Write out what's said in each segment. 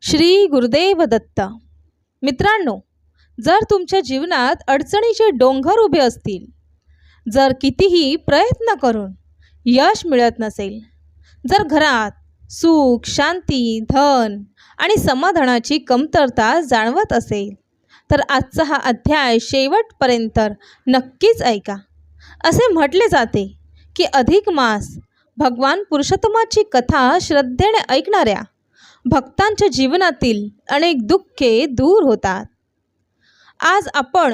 श्री गुरुदेव दत्त. मित्रांनो, जर तुमच्या जीवनात अडचणीचे डोंगर उभे असतील, जर कितीही प्रयत्न करून यश मिळत नसेल, जर घरात सुख, शांती, धन आणि समाधानाची कमतरता जाणवत असेल, तर आजचा हा अध्याय शेवटपर्यंत नक्कीच ऐका. असे म्हटले जाते की अधिक मास भगवान पुरुषोत्तमाची कथा श्रद्धेने ऐकणाऱ्या भक्तांच्या जीवनातील अनेक दुःखे दूर होतात. आज आपण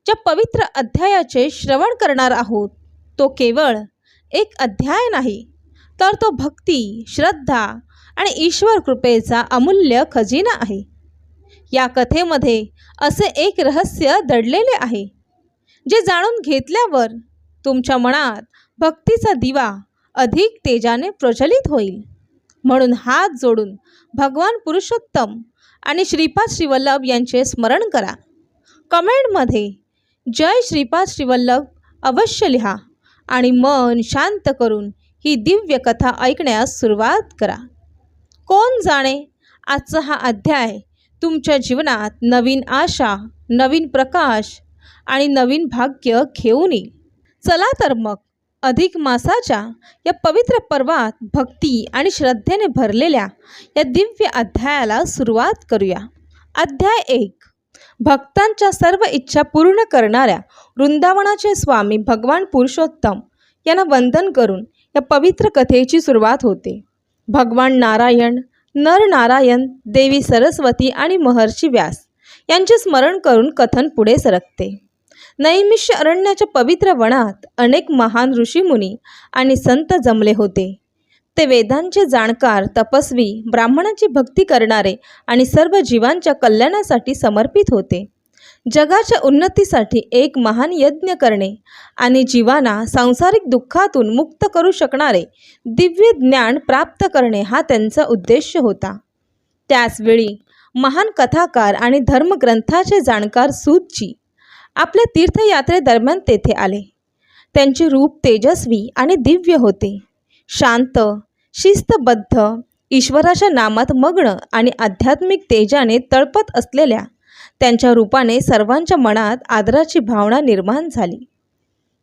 ज्या पवित्र अध्यायाचे श्रवण करणार आहोत, तो केवळ एक अध्याय नाही, तर तो भक्ती, श्रद्धा आणि ईश्वर कृपेचा अमूल्य खजिना आहे. या कथेमध्ये असे एक रहस्य दडलेले आहे, जे जाणून घेतल्यावर तुमच्या मनात भक्तीचा दिवा अधिक तेजाने प्रज्वलित होईल. म्हणून हात जोडून भगवान पुरुषोत्तम आणि श्रीपाद श्रीवल्लभ यांचे स्मरण करा. कमेंटमध्ये जय श्रीपाद श्रीवल्लभ अवश्य लिहा आणि मन शांत करून ही दिव्य कथा ऐकण्यास सुरुवात करा. कोण जाणे, आजचा हा अध्याय तुमच्या जीवनात नवीन आशा, नवीन प्रकाश आणि नवीन भाग्य घेऊन येईल. चला तर मग अधिक मासाच्या या पवित्र पर्वात भक्ती आणि श्रद्धेने भरलेल्या या दिव्य अध्यायाला सुरुवात करूया. अध्याय 1. भक्तांच्या सर्व इच्छा पूर्ण करणाऱ्या वृंदावनाचे स्वामी भगवान पुरुषोत्तम यांना वंदन करून या पवित्र कथेची सुरुवात होते. भगवान नारायण, नर नारायण, देवी सरस्वती आणि महर्षी व्यास यांचे स्मरण करून कथन पुढे सरकते. नैमिष्य अरण्याच्या पवित्र वनात अनेक महान ऋषीमुनी आणि संत जमले होते. ते वेदांचे जाणकार, तपस्वी, ब्राह्मणाची भक्ती करणारे आणि सर्व जीवांच्या कल्याणासाठी समर्पित होते. जगाच्या उन्नतीसाठी एक महान यज्ञ करणे आणि जीवांना सांसारिक दुःखातून मुक्त करू शकणारे दिव्य ज्ञान प्राप्त करणे हा त्यांचा उद्देश होता. त्याचवेळी महान कथाकार आणि धर्मग्रंथाचे जाणकार सूतजी आपल्या तीर्थयात्रेदरम्यान तेथे आले. त्यांचे रूप तेजस्वी आणि दिव्य होते. शांत, शिस्तबद्ध, ईश्वराच्या नामात मग्न आणि आध्यात्मिक तेजाने तळपत असलेल्या त्यांच्या रूपाने सर्वांच्या मनात आदराची भावना निर्माण झाली.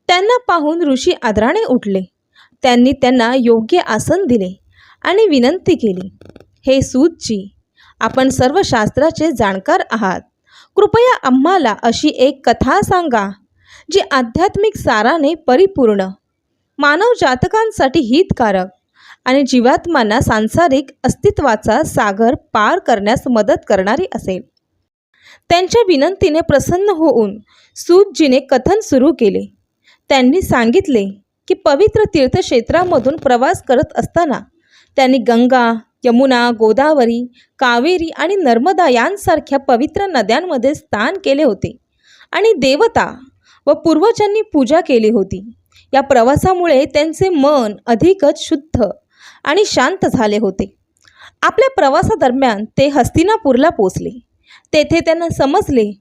त्यांना पाहून ऋषी आदराने उठले. त्यांनी त्यांना योग्य आसन दिले आणि विनंती केली, हे सूतजी, आपण सर्व शास्त्राचे जाणकार आहात. कृपया आम्हाला अशी एक कथा सांगा जी आध्यात्मिक साराने परिपूर्ण, मानव जातकांसाठी हितकारक आणि जीवात्मांना सांसारिक अस्तित्वाचा सागर पार करण्यास मदत करणारी असेल. त्यांच्या विनंतीने प्रसन्न होऊन सूतजीने कथन सुरू केले. त्यांनी सांगितले की पवित्र तीर्थक्षेत्रामधून प्रवास करत असताना त्यांनी गंगा, यमुना, गोदावरी, कावेरी आणि नर्मदा यांसारख्या पवित्र नद्यांमध्ये स्नान केले होते आणि देवता व पूर्वजांनी पूजा केली होती. या प्रवासामुळे त्यांचे मन अधिकच शुद्ध आणि शांत झाले होते. आपल्या प्रवासादरम्यान ते हस्तिनापूरला पोचले. तेथे त्यांना समजले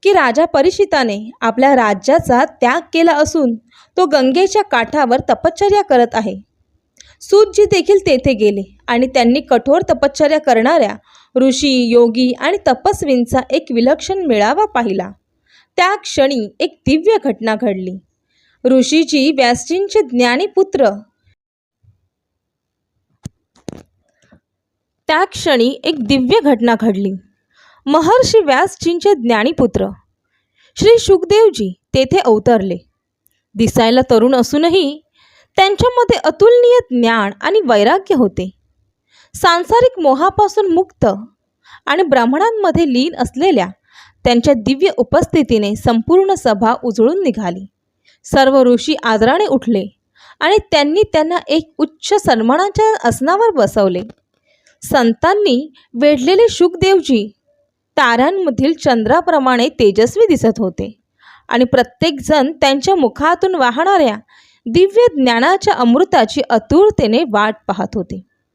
की राजा परीक्षिताने आपल्या राज्याचा त्याग केला असून तो गंगेच्या काठावर तपश्चर्या करत आहे. सूतजी देखील तेथे गेले आणि त्यांनी कठोर तपश्चर्या करणाऱ्या ऋषी, योगी आणि तपस्वींचा एक विलक्षण मेळावा पाहिला. त्या क्षणी एक दिव्य घटना घडली. ऋषीजी व्यासजींचे ज्ञानीपुत्र महर्षी व्यासजींचे ज्ञानीपुत्र श्री शुकदेवजी तेथे अवतरले. दिसायला तरुण असूनही त्यांच्यामध्ये अतुलनीय ज्ञान आणि वैराग्य होते. सांसारिक मोहापासून मुक्त आणि ब्राह्मणांमध्ये लीन असलेल्या त्यांच्या दिव्य उपस्थितीने संपूर्ण सभा उजळून निघाली. सर्व ऋषी आदराने उठले आणि त्यांनी त्यांना एक उच्च सन्मानाच्या आसनावर बसवले. संतांनी वेढलेले शुकदेवजी ताऱ्यांमधील चंद्राप्रमाणे तेजस्वी दिसत होते आणि प्रत्येकजण त्यांच्या मुखातून वाहणाऱ्या दिव्य ज्ञानाच्या अमृताची आतुरतेने वाट पाहत होते.